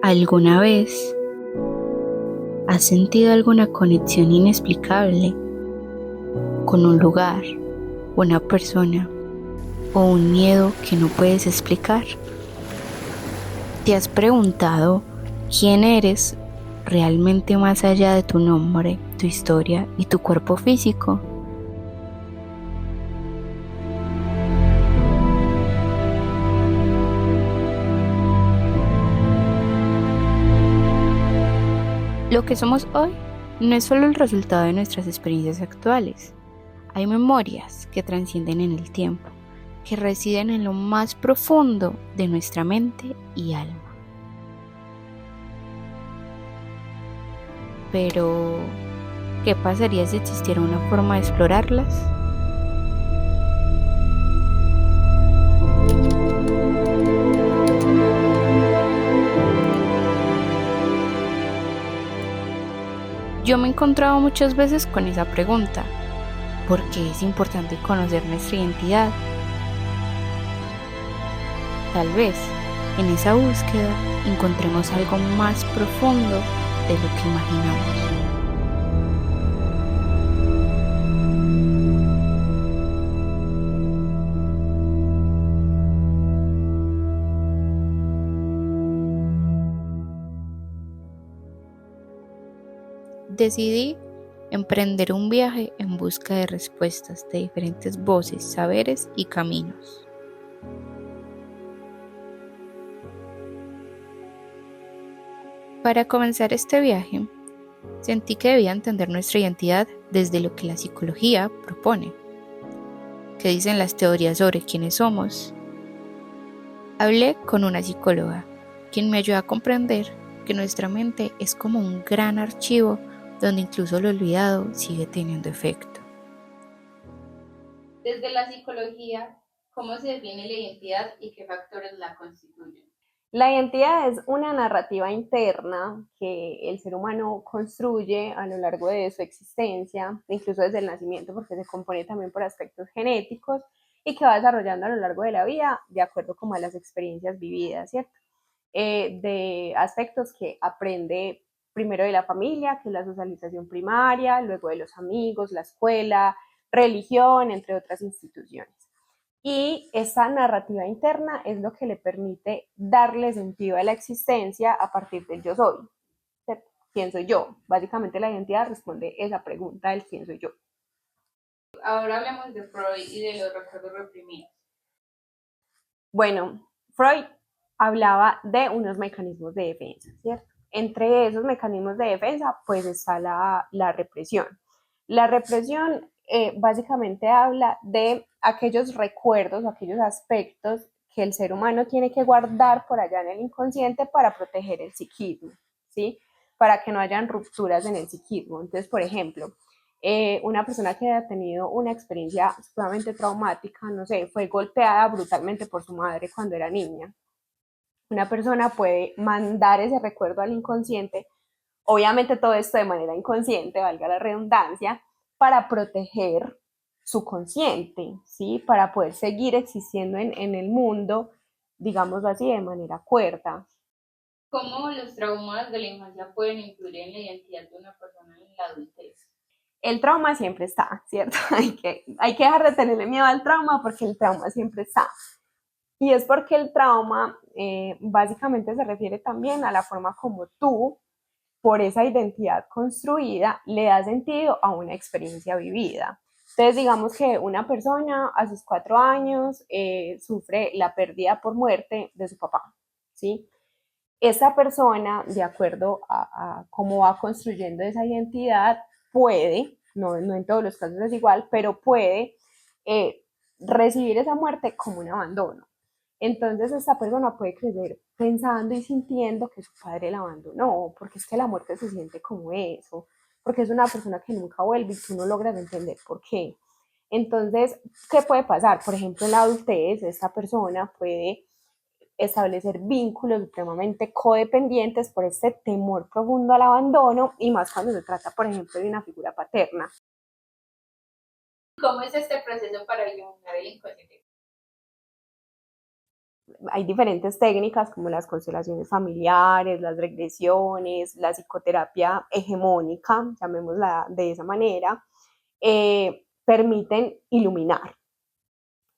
¿Alguna vez has sentido alguna conexión inexplicable con un lugar, una persona o un miedo que no puedes explicar? ¿Te has preguntado quién eres realmente más allá de tu nombre, tu historia y tu cuerpo físico? Lo que somos hoy no es solo el resultado de nuestras experiencias actuales. Hay memorias que trascienden en el tiempo, que residen en lo más profundo de nuestra mente y alma. Pero, ¿qué pasaría si existiera una forma de explorarlas? Yo me he encontrado muchas veces con esa pregunta: ¿por qué es importante conocer nuestra identidad? Tal vez en esa búsqueda encontremos algo más profundo de lo que imaginamos. Decidí emprender un viaje en busca de respuestas de diferentes voces, saberes y caminos. Para comenzar este viaje, sentí que debía entender nuestra identidad desde lo que la psicología propone. ¿Qué dicen las teorías sobre quiénes somos? Hablé con una psicóloga, quien me ayudó a comprender que nuestra mente es como un gran archivo donde incluso lo olvidado sigue teniendo efecto. Desde la psicología, ¿cómo se define la identidad y qué factores la constituyen? La identidad es una narrativa interna que el ser humano construye a lo largo de su existencia, incluso desde el nacimiento, porque se compone también por aspectos genéticos y que va desarrollando a lo largo de la vida de acuerdo como a las experiencias vividas, ¿cierto? De aspectos que aprende primero de la familia, que es la socialización primaria, luego de los amigos, la escuela, religión, entre otras instituciones. Y esa narrativa interna es lo que le permite darle sentido a la existencia a partir del yo soy. ¿Quién soy yo? Básicamente la identidad responde esa pregunta del quién soy yo. Ahora hablemos de Freud y de los recuerdos reprimidos. Bueno, Freud hablaba de unos mecanismos de defensa, ¿cierto? Entre esos mecanismos de defensa, pues está la represión. La represión básicamente habla de aquellos recuerdos, aquellos aspectos que el ser humano tiene que guardar por allá en el inconsciente para proteger el psiquismo, ¿sí? Para que no hayan rupturas en el psiquismo. Entonces, por ejemplo, una persona que haya tenido una experiencia sumamente traumática, no sé, fue golpeada brutalmente por su madre cuando era niña. Una persona puede mandar ese recuerdo al inconsciente, obviamente todo esto de manera inconsciente, valga la redundancia, para proteger su consciente, ¿sí? Para poder seguir existiendo en el mundo, digámoslo así, de manera cuerda. ¿Cómo los traumas de la infancia pueden influir en la identidad de una persona en la adultez? El trauma siempre está, ¿cierto? Hay que dejar de tenerle miedo al trauma porque el trauma siempre está. Y es porque el trauma básicamente se refiere también a la forma como tú, por esa identidad construida, le das sentido a una experiencia vivida. Entonces, digamos que una persona a sus 4 años sufre la pérdida por muerte de su papá, ¿sí? Esa persona, de acuerdo a cómo va construyendo esa identidad, puede, no en todos los casos es igual, pero puede recibir esa muerte como un abandono. Entonces esta persona puede crecer pensando y sintiendo que su padre la abandonó, porque es que la muerte se siente como eso, porque es una persona que nunca vuelve y tú no logras entender por qué. Entonces, ¿qué puede pasar? Por ejemplo, en la adultez, esta persona puede establecer vínculos supremamente codependientes por este temor profundo al abandono y más cuando se trata, por ejemplo, de una figura paterna. ¿Cómo es este proceso para eliminar el inconsciente? hay diferentes técnicas como las constelaciones familiares, las regresiones, la psicoterapia hegemónica, llamémosla de esa manera, permiten iluminar.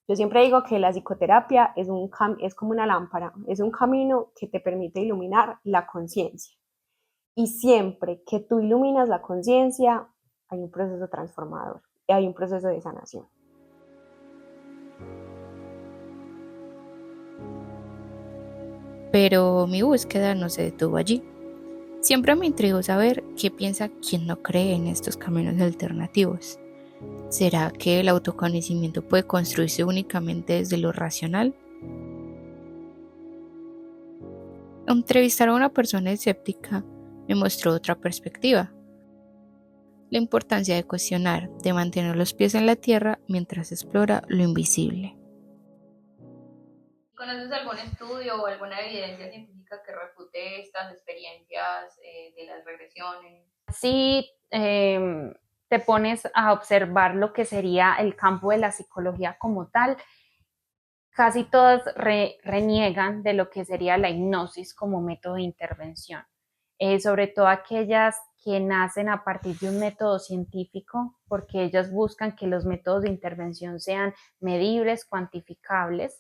Yo siempre digo que la psicoterapia es como una lámpara, es un camino que te permite iluminar la conciencia. Y siempre que tú iluminas la conciencia, hay un proceso transformador, hay un proceso de sanación. Pero mi búsqueda no se detuvo allí. Siempre me intrigó saber qué piensa quien no cree en estos caminos alternativos. ¿Será que el autoconocimiento puede construirse únicamente desde lo racional? Entrevistar a una persona escéptica me mostró otra perspectiva, la importancia de cuestionar, de mantener los pies en la tierra mientras explora lo invisible. ¿Conoces algún estudio o alguna evidencia científica que refute estas experiencias de las regresiones? Si te pones a observar lo que sería el campo de la psicología como tal, casi todas reniegan de lo que sería la hipnosis como método de intervención, sobre todo aquellas que nacen a partir de un método científico, porque ellas buscan que los métodos de intervención sean medibles, cuantificables,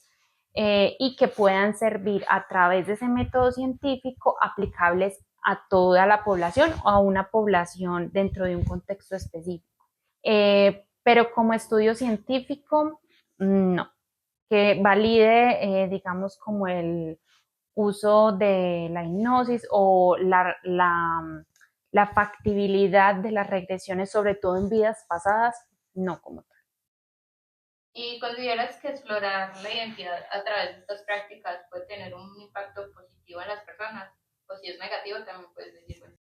y que puedan servir a través de ese método científico aplicables a toda la población o a una población dentro de un contexto específico. Pero como estudio científico, no, que valide, digamos, como el uso de la hipnosis o la factibilidad de las regresiones, sobre todo en vidas pasadas, no como tal. ¿Y consideras que explorar la identidad a través de estas prácticas puede tener un impacto positivo en las personas? O si es negativo, también puedes decir, bueno.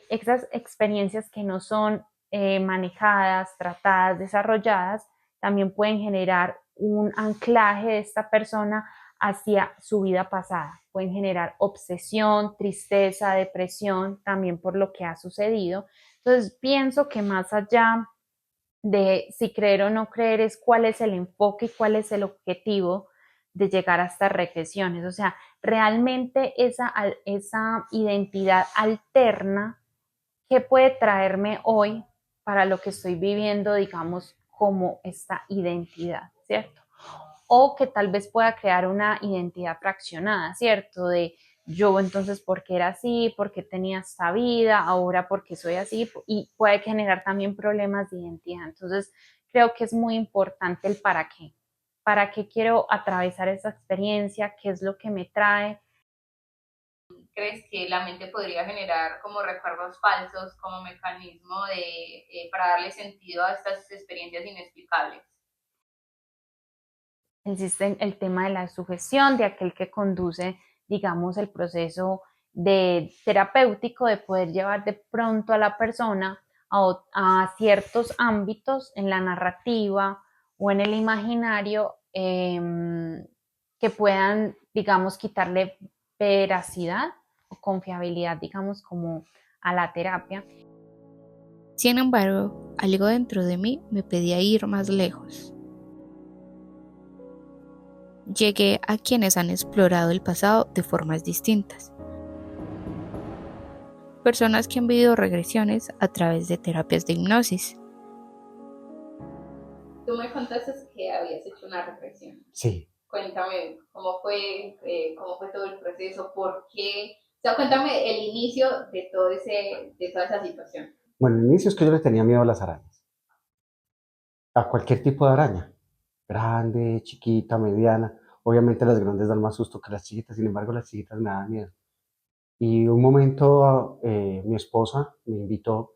Esas experiencias que no son manejadas, tratadas, desarrolladas, también pueden generar un anclaje de esta persona hacia su vida pasada. Pueden generar obsesión, tristeza, depresión, también por lo que ha sucedido. Entonces, pienso que más allá de si creer o no creer es cuál es el enfoque y cuál es el objetivo de llegar a estas regresiones. O sea, realmente esa identidad alterna, ¿qué puede traerme hoy para lo que estoy viviendo, digamos, como esta identidad, ¿cierto? O que tal vez pueda crear una identidad fraccionada, ¿cierto? De yo entonces porque era así, porque tenía esta vida, ahora porque soy así, y puede generar también problemas de identidad. Entonces, creo que es muy importante el para qué quiero atravesar esa experiencia, qué es lo que me trae. ¿Crees que la mente podría generar como recuerdos falsos como mecanismo para darle sentido a estas experiencias inexplicables? Existe el tema de la sugestión, de aquel que conduce, digamos, el proceso de terapéutico de poder llevar de pronto a la persona a ciertos ámbitos en la narrativa o en el imaginario, que puedan, digamos, quitarle veracidad o confiabilidad, digamos, como a la terapia. Sin embargo, algo dentro de mí me pedía ir más lejos. Llegué a quienes han explorado el pasado de formas distintas. Personas que han vivido regresiones a través de terapias de hipnosis. Tú me contaste que habías hecho una regresión. Sí. Cuéntame cómo fue todo el proceso, por qué. O sea, cuéntame el inicio de de toda esa situación. Bueno, el inicio es que yo le tenía miedo a las arañas. A cualquier tipo de araña. Grande, chiquita, mediana. Obviamente las grandes dan más susto que las chiquitas, sin embargo las chiquitas me daban miedo. Y un momento mi esposa me invitó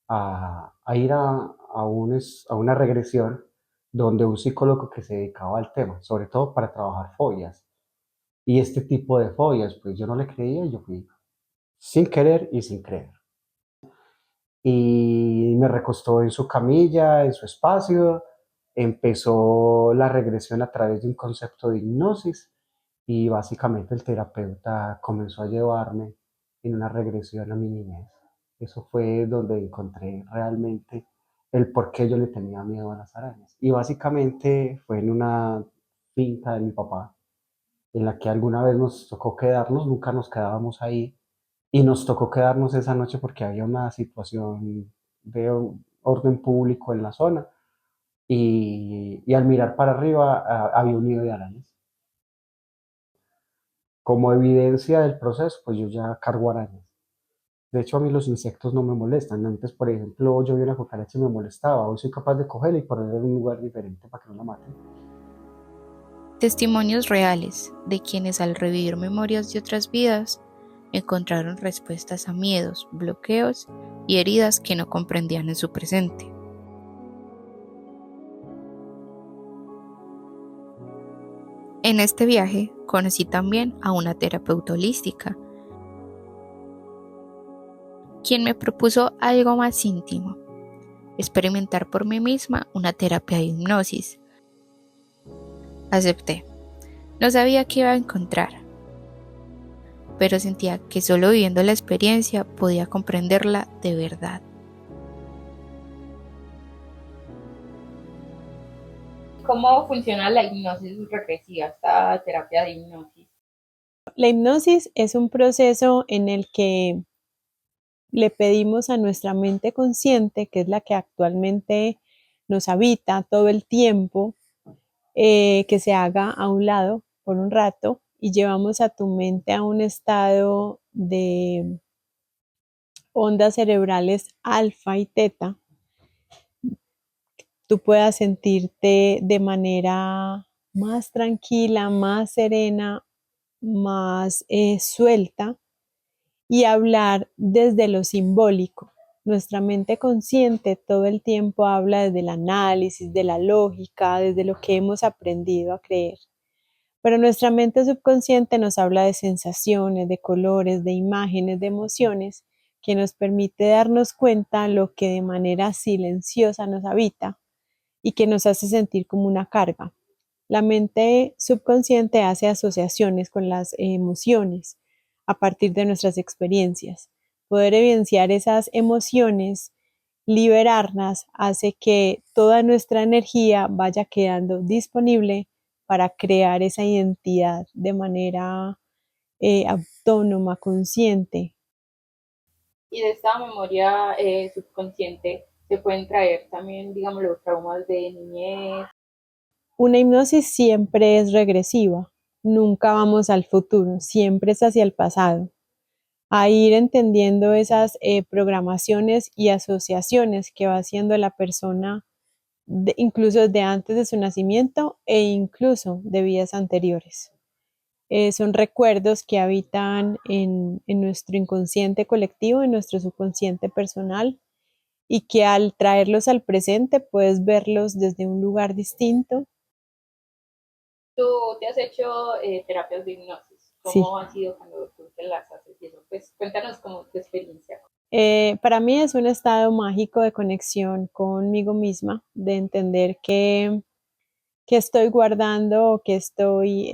a ir a una regresión donde un psicólogo que se dedicaba al tema, sobre todo para trabajar fobias. Y este tipo de fobias, pues yo no le creía y yo fui sin querer y sin creer. Y me recostó en su camilla, en su espacio, empezó la regresión a través de un concepto de hipnosis y básicamente el terapeuta comenzó a llevarme en una regresión a mi niñez. Eso fue donde encontré realmente el por qué yo le tenía miedo a las arañas. Y básicamente fue en una finca de mi papá. en la que alguna vez nos tocó quedarnos, nunca nos quedábamos ahí, y nos tocó quedarnos esa noche porque había una situación de orden público en la zona, y al mirar para arriba había un nido de arañas. Como evidencia del proceso, pues yo ya cargo arañas. De hecho, a mí los insectos no me molestan. Antes, por ejemplo, yo vi una cucaracha y me molestaba. Hoy soy capaz de cogerla y ponerla en un lugar diferente para que no la maten. Testimonios reales de quienes al revivir memorias de otras vidas encontraron respuestas a miedos, bloqueos y heridas que no comprendían en su presente. En este viaje conocí también a una terapeuta holística, quien me propuso algo más íntimo, experimentar por mí misma una terapia de hipnosis. Acepté. No sabía qué iba a encontrar, pero sentía que solo viviendo la experiencia podía comprenderla de verdad. ¿Cómo funciona la hipnosis regresiva, esta terapia de hipnosis? La hipnosis es un proceso en el que le pedimos a nuestra mente consciente, que es la que actualmente nos habita todo el tiempo, que se haga a un lado por un rato y llevamos a tu mente a un estado de ondas cerebrales alfa y teta. Tú puedas sentirte de manera más tranquila, más serena, más suelta y hablar desde lo simbólico. Nuestra mente consciente todo el tiempo habla desde el análisis, de la lógica, desde lo que hemos aprendido a creer. Pero nuestra mente subconsciente nos habla de sensaciones, de colores, de imágenes, de emociones, que nos permite darnos cuenta lo que de manera silenciosa nos habita y que nos hace sentir como una carga. La mente subconsciente hace asociaciones con las emociones a partir de nuestras experiencias. Poder evidenciar esas emociones, liberarlas, hace que toda nuestra energía vaya quedando disponible para crear esa identidad de manera autónoma, consciente. Y de esta memoria subconsciente se pueden traer también, digamos, los traumas de niñez. Una hipnosis siempre es regresiva, nunca vamos al futuro, siempre es hacia el pasado, a ir entendiendo esas programaciones y asociaciones que va haciendo la persona, incluso desde antes de su nacimiento e incluso de vidas anteriores. Son recuerdos que habitan en nuestro inconsciente colectivo, en nuestro subconsciente personal, y que al traerlos al presente puedes verlos desde un lugar distinto. Tú te has hecho terapias de hipnosis. Sí. ¿Cómo han sido cuando tú te las haces? Y eso, pues cuéntanos como tu experiencia. Para mí es un estado mágico de conexión conmigo misma, de entender que estoy guardando o que estoy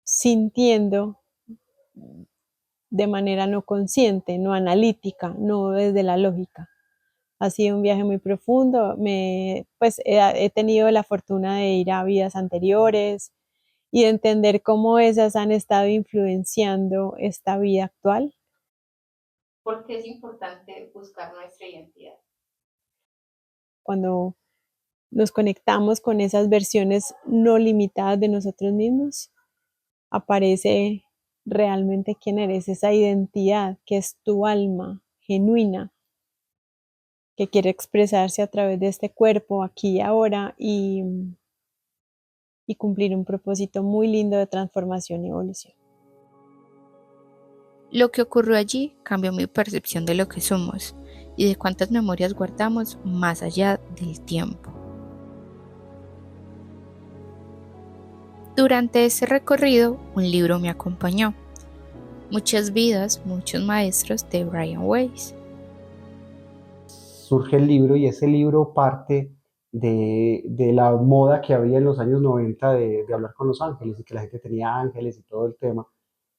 sintiendo de manera no consciente, no analítica, no desde la lógica. Ha sido un viaje muy profundo. Pues he tenido la fortuna de ir a vidas anteriores y de entender cómo esas han estado influenciando esta vida actual. ¿Por qué es importante buscar nuestra identidad? Cuando nos conectamos con esas versiones no limitadas de nosotros mismos, aparece realmente quién eres, esa identidad que es tu alma genuina, que quiere expresarse a través de este cuerpo aquí y ahora y cumplir un propósito muy lindo de transformación y evolución. Lo que ocurrió allí cambió mi percepción de lo que somos y de cuántas memorias guardamos más allá del tiempo. Durante ese recorrido, un libro me acompañó. Muchas vidas, muchos maestros de Brian Weiss. Surge el libro y ese libro parte de la moda que había en los años 90 de hablar con los ángeles y que la gente tenía ángeles y todo el tema.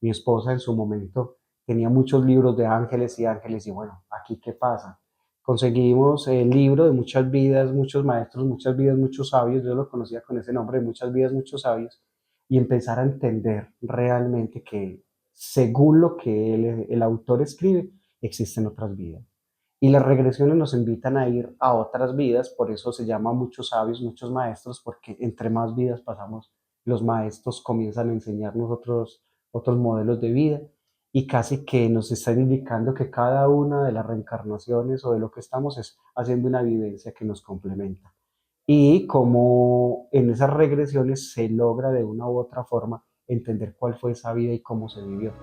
Mi esposa en su momento tenía muchos libros de ángeles y bueno, aquí qué pasa. Conseguimos el libro de muchas vidas, muchos maestros, muchas vidas, muchos sabios. Yo lo conocía con ese nombre, de muchas vidas, muchos sabios. y empezar a entender realmente que según lo que el autor escribe, existen otras vidas. Y las regresiones nos invitan a ir a otras vidas, por eso se llama muchos sabios, muchos maestros, porque entre más vidas pasamos, los maestros comienzan a enseñarnos otros modelos de vida y casi que nos están indicando que cada una de las reencarnaciones o de lo que estamos es haciendo una vivencia que nos complementa. Y como en esas regresiones se logra de una u otra forma entender cuál fue esa vida y cómo se vivió.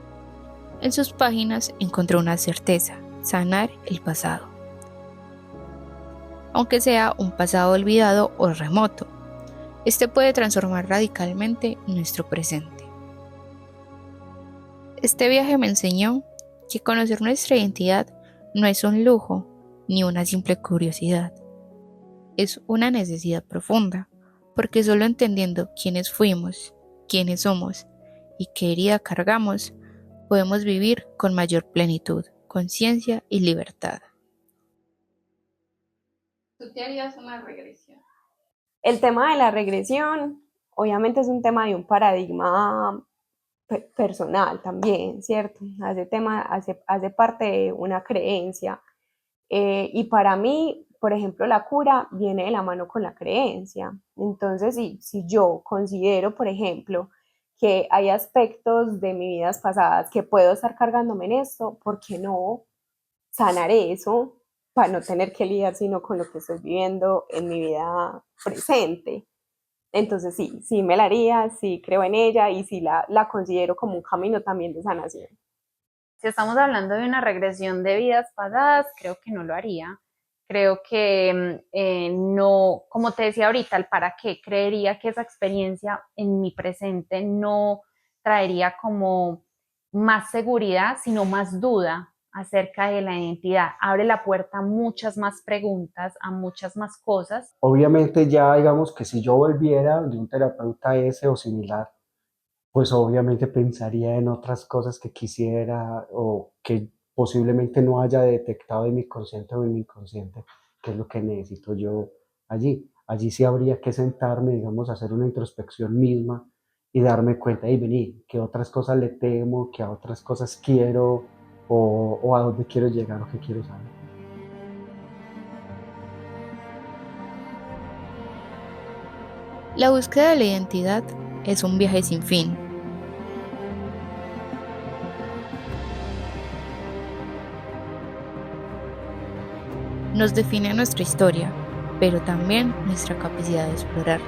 En sus páginas encontró una certeza: sanar el pasado. Aunque sea un pasado olvidado o remoto, este puede transformar radicalmente nuestro presente. Este viaje me enseñó que conocer nuestra identidad no es un lujo ni una simple curiosidad. Es una necesidad profunda, porque solo entendiendo quiénes fuimos, quiénes somos y qué herida cargamos, podemos vivir con mayor plenitud, conciencia y libertad. ¿Tú te harías una regresión? El tema de la regresión, obviamente es un tema de un paradigma personal también, ¿cierto? Hace parte de una creencia. Y para mí, por ejemplo, la cura viene de la mano con la creencia. Entonces, si yo considero, por ejemplo, que hay aspectos de mis vidas pasadas que puedo estar cargándome en esto, ¿por qué no sanar eso para no tener que lidiar sino con lo que estoy viviendo en mi vida presente? Entonces sí me la haría, sí creo en ella y sí la considero como un camino también de sanación. Si estamos hablando de una regresión de vidas pasadas, creo que no lo haría. Creo que no, como te decía ahorita, el para qué, creería que esa experiencia en mi presente no traería como más seguridad, sino más duda acerca de la identidad. Abre la puerta a muchas más preguntas, a muchas más cosas. Obviamente ya digamos que si yo volviera de un terapeuta ese o similar, pues obviamente pensaría en otras cosas que quisiera o que posiblemente no haya detectado en mi consciente o en mi inconsciente, que es lo que necesito yo allí. Allí sí habría que sentarme, digamos, a hacer una introspección misma y darme cuenta, y vení, que otras cosas le temo, que a otras cosas quiero o a dónde quiero llegar o qué quiero saber. La búsqueda de la identidad es un viaje sin fin. Nos define nuestra historia, pero también nuestra capacidad de explorarla.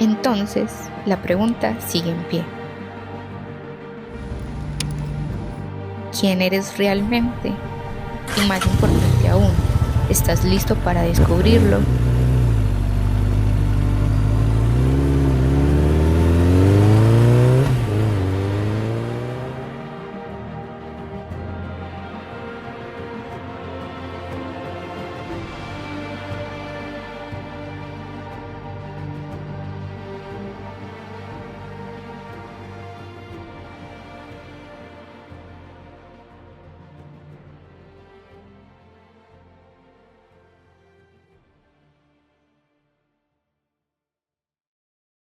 Entonces, la pregunta sigue en pie. ¿Quién eres realmente? Y más importante aún, ¿estás listo para descubrirlo?